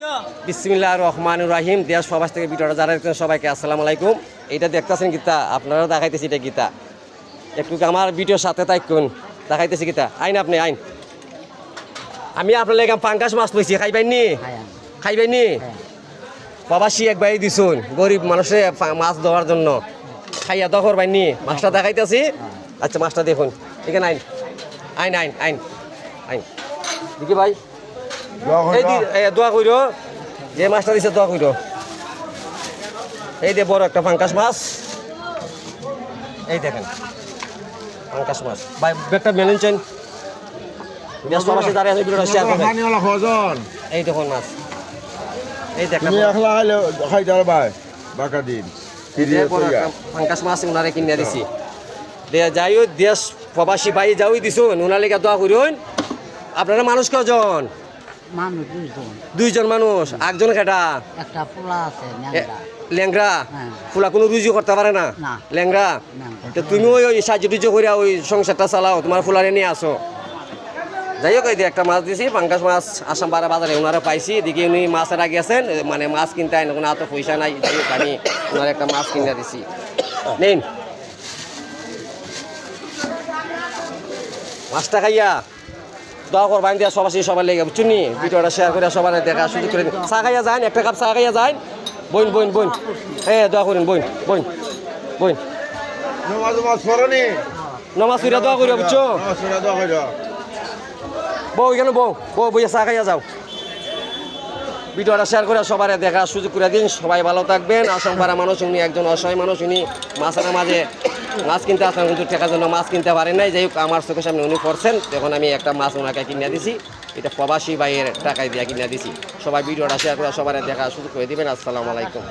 বিসমিল্লাহির রহমানির রহিম। দেশ প্রবাস থেকে ভিডিওটা যারা দেখছেন সবাইকে আসসালামু আলাইকুম। এইটা দেখতেছেন গীতা, আপনারা দেখাইতেছি এটা গীতা, একটু আমার ভিডিওর সাথে থাকুন। দেখাইতেছি গীতা, আইন আপনি আইন। আমি আপনার লেগে পাঙ্কাশ মাছ লইছি, খাইবেননি? খাইবেননি? প্রবাসী এক বাই দিছুন গরিব মানুষে মাছ দেওয়ার জন্য, খাইয়া দখর বাইনি। মাছটা দেখাইতেছি। আচ্ছা মাছটা দেখুন এখানে, আইন আইন আইন আইন আইন দেখি ভাই, এই দোয়া কইর, যে মাছটা দিছে দোয়া কইর। এই যে বড় একটা পাঙ্কাশ মাছ, এই দেখেন পাঙ্কাশ মাছ। ভাই ব্যাগটা মেলেনছেন, ব্যস্ত মাসে দাঁড়িয়ে আছে, ভিডিওটা শেয়ার করবেন। এই দেখুন মাছ, এই দেখেন পাঙ্কাশ মাছ ওনারে কিনে দিছি। যাইও দেশ প্রবাসী ভাই যাওই দিছুন, ওনার লেগে দোয়া করুন। আপনারা মানুষ কজন? দুইজন মানুষ। একজন কেটা? একটা পোলা আছে ল্যাংরা। ফুলা কোনো রুজু করতে পারে না, ল্যাংরা। তো তুমি ওই সাহায্য টুজু করিয়া ওই সংসারটা চালাও, তোমার ফুলারে নিয়ে আসো। যাই হোক, এই একটা মাছ দিছি, পাঙ্কাশ মাছ আসাম পাড়া বাজারে ওনারা পাইছি। এদিকে উনি মাছের আগে আছেন, মানে মাছ কিনতে আইন, কোনো এত পয়সা নাই। যাই হোক আমি ওনার একটা মাছ কিনে দিছি, নিন মাছটা খাইয়া দোয়া করবেন দিয়া সবাই সবার লেগে, বুঝছেন নি? ভিডিওটা শেয়ার করে সবার দেখা সুযোগ করে দিন। চা খাইয়া যান, একটা কাপ চা খাইয়া যান। বইন বইন বইন, হ্যাঁ দোয়া করেন, বইন বইন বইন। নমাজ পড়িয়া দোয়া করিয়া, বুঝছো? বউ এখানে বউ বউ বইয়া চা খাইয়া যাও। ভিডিওটা শেয়ার করে সবার দেখা সুযোগ করে দিন। সবাই ভালো থাকবেন। আসাম পাড়া মানুষ, উনি একজন অসহায় মানুষ। উনি মাছের মাঝে মাছ কিনতে আসেন, কিন্তু টাকার জন্য মাছ কিনতে পারেন নাই। যাই হোক আমার চোখের সামনে উনি করছেন, তখন আমি একটা মাছ ওনাকে কিনে দিছি। এটা প্রবাসী ভাইয়ের টাকায় দিয়ে কিনে দিছি। সবাই ভিডিওটা শেয়ার করে সবার দেখা সুযোগ করে দিবেন। আসসালামু আলাইকুম।